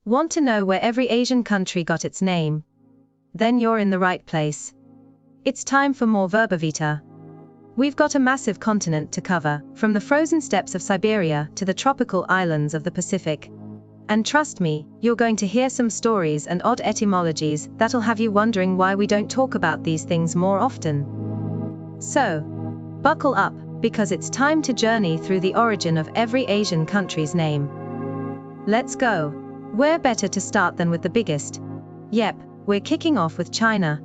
Want to know where every Asian country got its name? Then you're in the right place. It's time for more Verba Vita. We've got a massive continent to cover, from the frozen steppes of Siberia to the tropical islands of the Pacific. And trust me, you're going to hear some stories and odd etymologies that'll have you wondering why we don't talk about these things more often. So, buckle up, because it's time to journey through the origin of every Asian country's name. Let's go. Where better to start than with the biggest? Yep, we're kicking off with China.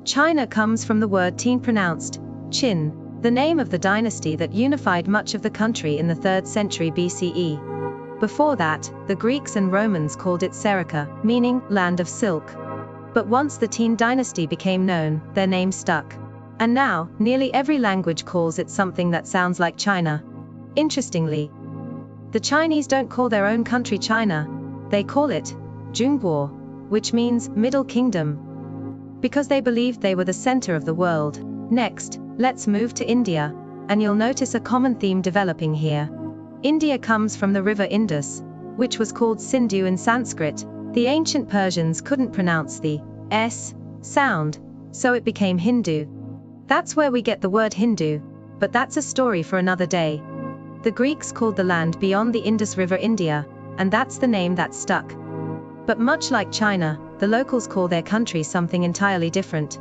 China comes from the word Tin, pronounced Qin, the name of the dynasty that unified much of the country in the 3rd century BCE. Before that, the Greeks and Romans called it Serica, meaning land of silk. But once the Tin dynasty became known, their name stuck. And now, nearly every language calls it something that sounds like China. Interestingly, the Chinese don't call their own country China. They call it Zhongguo, which means Middle Kingdom, because they believed they were the center of the world. Next, let's move to India, and you'll notice a common theme developing here. India comes from the river Indus, which was called Sindhu in Sanskrit. The ancient Persians couldn't pronounce the S sound, so it became Hindu. That's where we get the word Hindu, but that's a story for another day. The Greeks called the land beyond the Indus River India, and that's the name that stuck. But much like China, the locals call their country something entirely different.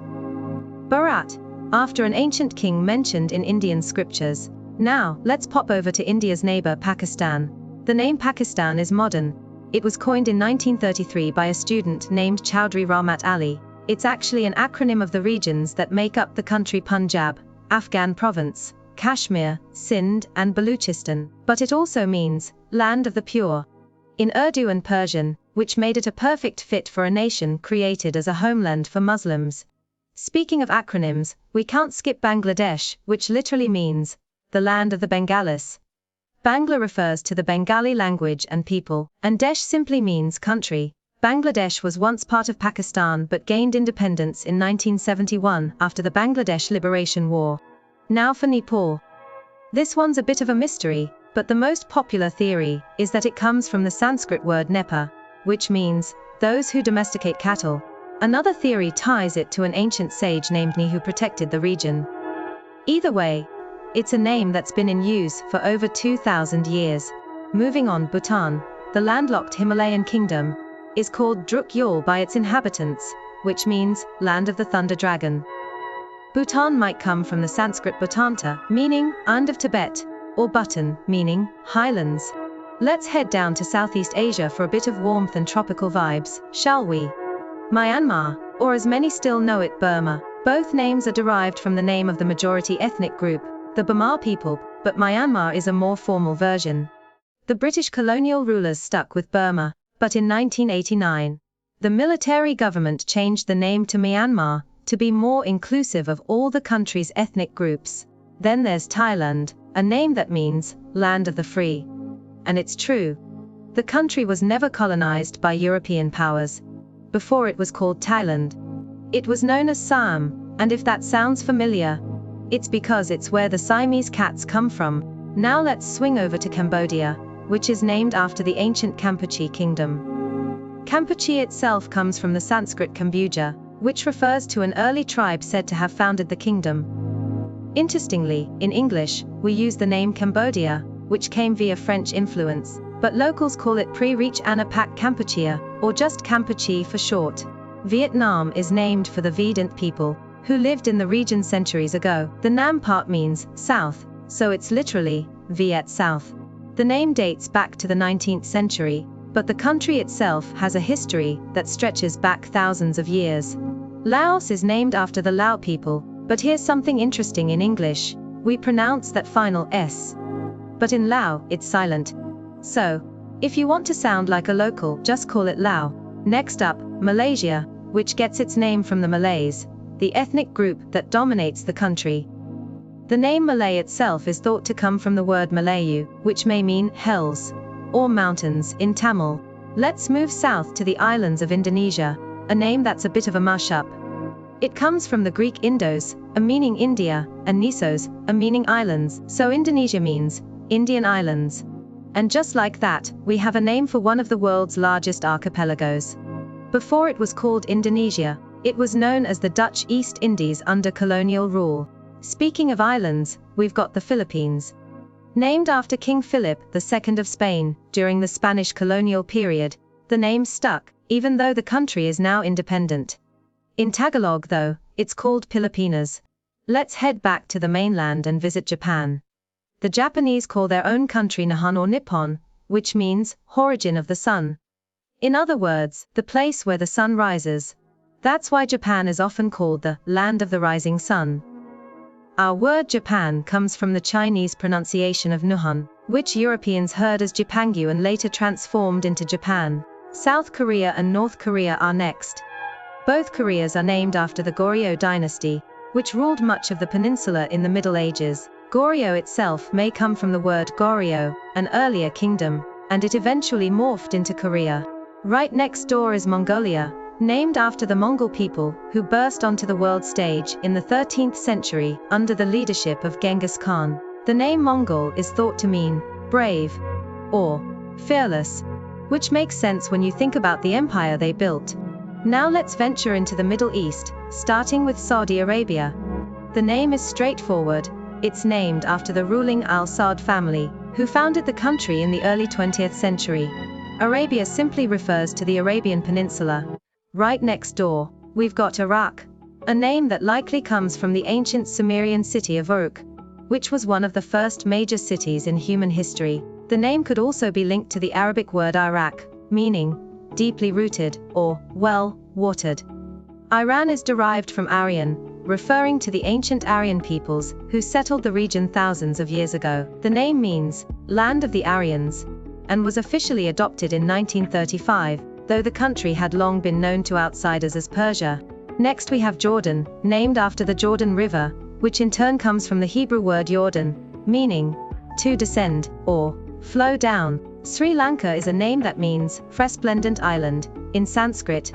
Bharat, after an ancient king mentioned in Indian scriptures. Now, let's pop over to India's neighbor Pakistan. The name Pakistan is modern. It was coined in 1933 by a student named Chowdhury Rahmat Ali. It's actually an acronym of the regions that make up the country Punjab, Afghan province, Kashmir, Sindh, and Baluchistan. But it also means land of the pure in Urdu and Persian, which made it a perfect fit for a nation created as a homeland for Muslims. Speaking of acronyms, we can't skip Bangladesh, which literally means the land of the Bengalis. Bangla refers to the Bengali language and people, and Desh simply means country. Bangladesh was once part of Pakistan but gained independence in 1971 after the Bangladesh Liberation War. Now for Nepal. This one's a bit of a mystery, but the most popular theory is that it comes from the Sanskrit word nepa, which means those who domesticate cattle. Another theory ties it to an ancient sage named Ni who protected the region. Either way, it's a name that's been in use for over 2,000 years. Moving on, Bhutan, the landlocked Himalayan kingdom, is called Druk Yul by its inhabitants, which means land of the thunder dragon. Bhutan might come from the Sanskrit Bhutanta, meaning end of Tibet, or Bhutan, meaning highlands. Let's head down to Southeast Asia for a bit of warmth and tropical vibes, shall we? Myanmar, or as many still know it, Burma. Both names are derived from the name of the majority ethnic group, the Burma people, but Myanmar is a more formal version. The British colonial rulers stuck with Burma, but in 1989, the military government changed the name to Myanmar to be more inclusive of all the country's ethnic groups. Then there's Thailand, a name that means land of the free. And it's true. The country was never colonized by European powers. Before it was called Thailand. It was known as Siam, and if that sounds familiar, it's because it's where the Siamese cats come from. Now let's swing over to Cambodia, which is named after the ancient Kampuche kingdom. Kampuche itself comes from the Sanskrit Kambuja, which refers to an early tribe said to have founded the kingdom. Interestingly, in English, we use the name Cambodia, which came via French influence, but locals call it Pre-Reach Anapak Kampuchea, or just Kampuche for short. Vietnam is named for the Vedant people, who lived in the region centuries ago. The Nam part means south, so it's literally Viet South. The name dates back to the 19th century, but the country itself has a history that stretches back thousands of years. Laos is named after the Lao people, but here's something interesting in English. We pronounce that final S. But in Lao, it's silent. So, if you want to sound like a local, just call it Lao. Next up, Malaysia, which gets its name from the Malays, the ethnic group that dominates the country. The name Malay itself is thought to come from the word Malayu, which may mean hells or mountains in Tamil. Let's move south to the islands of Indonesia, a name that's a bit of a mashup. It comes from the Greek Indos, a meaning India, and Nisos, a meaning islands, so Indonesia means Indian islands. And just like that, we have a name for one of the world's largest archipelagos. Before it was called Indonesia, it was known as the Dutch East Indies under colonial rule. Speaking of islands, we've got the Philippines. Named after King Philip II of Spain, during the Spanish colonial period, the name stuck, even though the country is now independent. In Tagalog though, it's called Pilipinas. Let's head back to the mainland and visit Japan. The Japanese call their own country Nihon or Nippon, which means origin of the sun. In other words, the place where the sun rises. That's why Japan is often called the land of the rising sun. Our word Japan comes from the Chinese pronunciation of Nihon, which Europeans heard as Jipangu and later transformed into Japan. South Korea and North Korea are next. Both Koreas are named after the Goryeo dynasty, which ruled much of the peninsula in the Middle Ages. Goryeo itself may come from the word Goryeo, an earlier kingdom, and it eventually morphed into Korea. Right next door is Mongolia, named after the Mongol people who burst onto the world stage in the 13th century under the leadership of Genghis Khan. The name Mongol is thought to mean brave or fearless, which makes sense when you think about the empire they built. Now let's venture into the Middle East, starting with Saudi Arabia. The name is straightforward. It's named after the ruling Al Saud family, who founded the country in the early 20th century. Arabia simply refers to the Arabian Peninsula. Right next door, we've got Iraq, a name that likely comes from the ancient Sumerian city of Uruk, which was one of the first major cities in human history. The name could also be linked to the Arabic word Iraq, meaning deeply rooted or well-watered. Iran is derived from Aryan, referring to the ancient Aryan peoples who settled the region thousands of years ago. The name means land of the Aryans and was officially adopted in 1935, though the country had long been known to outsiders as Persia. Next we have Jordan, named after the Jordan River, which in turn comes from the Hebrew word Jordan, meaning to descend or flow down. Sri Lanka is a name that means resplendent island in Sanskrit.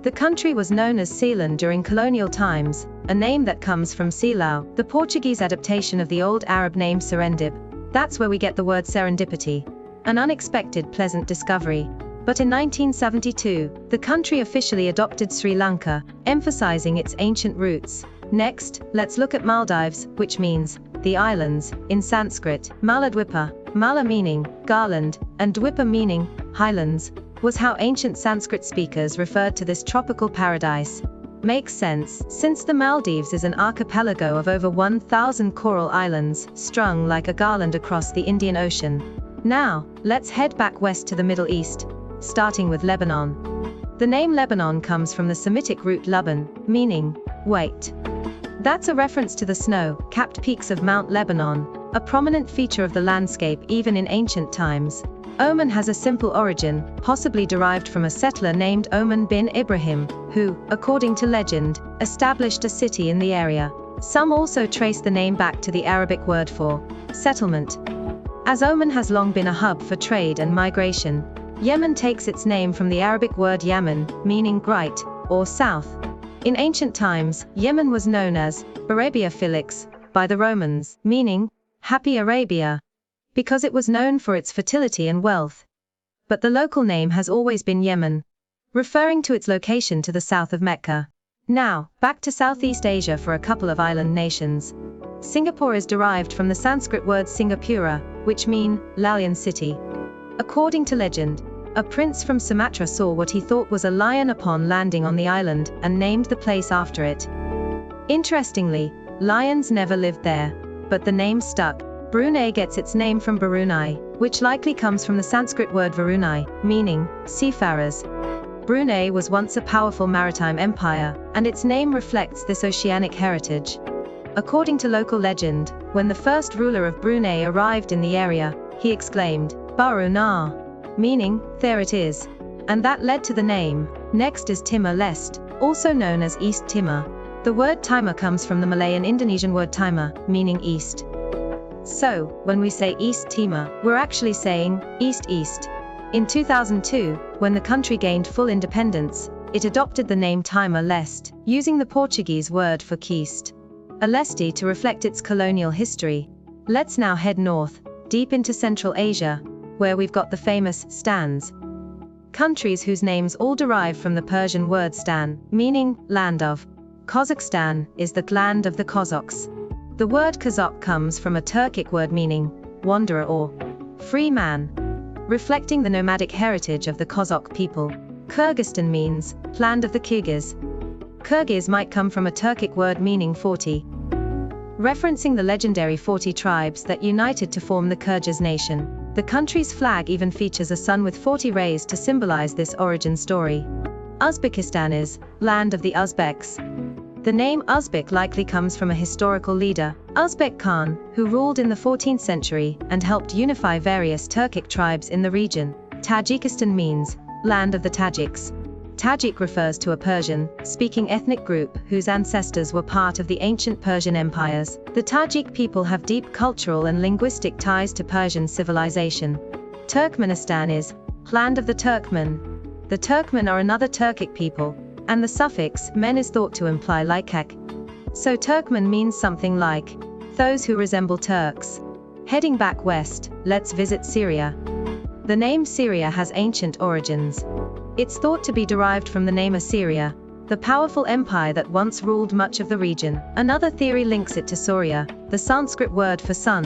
The country was known as Ceylon during colonial times, a name that comes from Silao, the Portuguese adaptation of the old Arab name Serendip. That's where we get the word serendipity, an unexpected pleasant discovery. But in 1972, the country officially adopted Sri Lanka, emphasizing its ancient roots. Next, let's look at Maldives, which means the islands in Sanskrit. Maladwipa, Mala meaning garland, and Dwipa meaning highlands, was how ancient Sanskrit speakers referred to this tropical paradise. Makes sense, since the Maldives is an archipelago of over 1,000 coral islands, strung like a garland across the Indian Ocean. Now, let's head back west to the Middle East, starting with Lebanon. The name Lebanon comes from the Semitic root Laban, meaning wait. That's a reference to the snow-capped peaks of Mount Lebanon, a prominent feature of the landscape even in ancient times. Oman has a simple origin, possibly derived from a settler named Oman bin Ibrahim, who, according to legend, established a city in the area. Some also trace the name back to the Arabic word for settlement. As Oman has long been a hub for trade and migration, Yemen takes its name from the Arabic word Yaman, meaning bright, or south. In ancient times, Yemen was known as Arabia Felix by the Romans, meaning happy Arabia, because it was known for its fertility and wealth. But the local name has always been Yemen, referring to its location to the south of Mecca. Now, back to Southeast Asia for a couple of island nations. Singapore is derived from the Sanskrit word Singapura, which mean lion city. According to legend, a prince from Sumatra saw what he thought was a lion upon landing on the island and named the place after it. Interestingly, lions never lived there, but the name stuck. Brunei gets its name from Brunei, which likely comes from the Sanskrit word Varunai, meaning seafarers. Brunei was once a powerful maritime empire, and its name reflects this oceanic heritage. According to local legend, when the first ruler of Brunei arrived in the area, he exclaimed, Baruna, meaning, there it is. And that led to the name. Next is Timor-Leste, also known as East Timor. The word Timor comes from the Malay and Indonesian word Timur, meaning east. So, when we say East Timor, we're actually saying east-east. In 2002, when the country gained full independence, it adopted the name Timor-Leste, using the Portuguese word for quiste, a leste to reflect its colonial history. Let's now head north, deep into Central Asia, where we've got the famous stans. Countries whose names all derive from the Persian word stan, meaning land of. Kazakhstan is the land of the Cossacks. The word Kazakh comes from a Turkic word meaning wanderer or free man, reflecting the nomadic heritage of the Cossack people. Kyrgyzstan means land of the Kyrgyz. Kyrgyz might come from a Turkic word meaning 40, referencing the legendary 40 tribes that united to form the Kyrgyz nation. The country's flag even features a sun with 40 rays to symbolize this origin story. Uzbekistan is land of the Uzbeks. The name Uzbek likely comes from a historical leader, Uzbek Khan, who ruled in the 14th century and helped unify various Turkic tribes in the region. Tajikistan means land of the Tajiks. Tajik refers to a Persian-speaking ethnic group whose ancestors were part of the ancient Persian empires. The Tajik people have deep cultural and linguistic ties to Persian civilization. Turkmenistan is land of the Turkmen. The Turkmen are another Turkic people, and the suffix men is thought to imply likak. So Turkmen means something like those who resemble Turks. Heading back west, let's visit Syria. The name Syria has ancient origins. It's thought to be derived from the name Assyria, the powerful empire that once ruled much of the region. Another theory links it to Surya, the Sanskrit word for sun.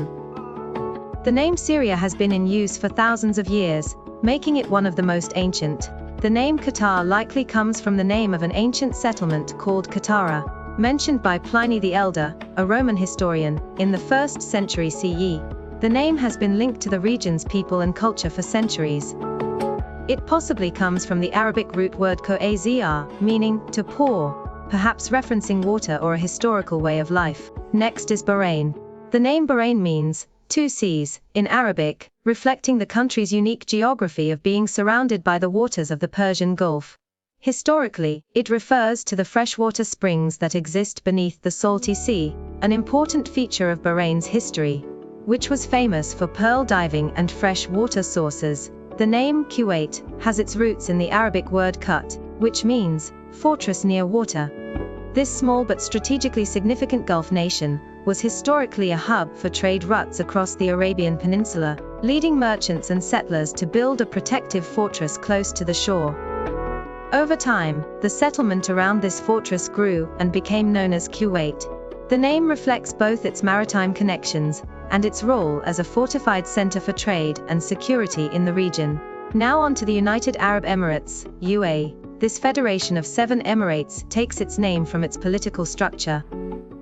The name Syria has been in use for thousands of years, making it one of the most ancient. The name Qatar likely comes from the name of an ancient settlement called Katara, mentioned by Pliny the Elder, a Roman historian, in the 1st century CE. The name has been linked to the region's people and culture for centuries. It possibly comes from the Arabic root word ko'azr, meaning to pour, perhaps referencing water or a historical way of life. Next is Bahrain. The name Bahrain means two seas in Arabic, reflecting the country's unique geography of being surrounded by the waters of the Persian Gulf. Historically, it refers to the freshwater springs that exist beneath the salty sea, an important feature of Bahrain's history, which was famous for pearl diving and fresh water sources. The name Kuwait has its roots in the Arabic word Kut, which means fortress near water. This small but strategically significant Gulf nation was historically a hub for trade routes across the Arabian Peninsula, leading merchants and settlers to build a protective fortress close to the shore. Over time, the settlement around this fortress grew and became known as Kuwait. The name reflects both its maritime connections and its role as a fortified center for trade and security in the region. Now on to the United Arab Emirates, UAE. This federation of 7 emirates takes its name from its political structure.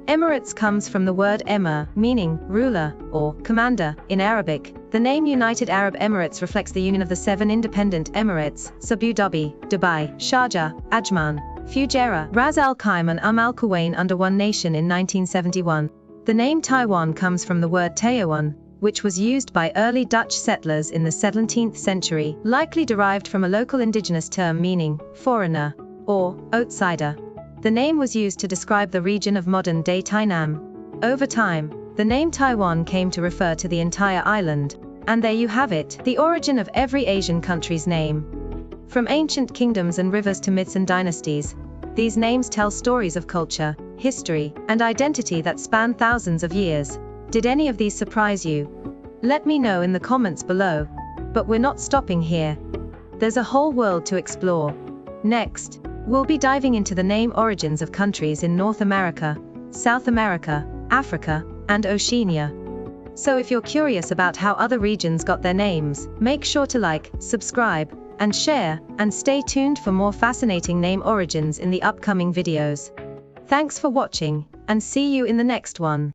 Emirates comes from the word emir, meaning ruler or commander in Arabic. The name United Arab Emirates reflects the union of the 7 independent emirates, Abu Dhabi, Dubai, Sharjah, Ajman, Fujairah, Ras Al Khaimah and Al Quwain under one nation in 1971. The name Taiwan comes from the word Taiwan, which was used by early Dutch settlers in the 17th century, likely derived from a local indigenous term meaning foreigner or outsider. The name was used to describe the region of modern-day Tainan. Over time, the name Taiwan came to refer to the entire island. And there you have it, the origin of every Asian country's name. From ancient kingdoms and rivers to myths and dynasties, these names tell stories of culture, history, and identity that span thousands of years. Did any of these surprise you? Let me know in the comments below. But we're not stopping here. There's a whole world to explore. Next, we'll be diving into the name origins of countries in North America, South America, Africa, and Oceania. So if you're curious about how other regions got their names, make sure to like, subscribe, and share, and stay tuned for more fascinating name origins in the upcoming videos. Thanks for watching, and see you in the next one.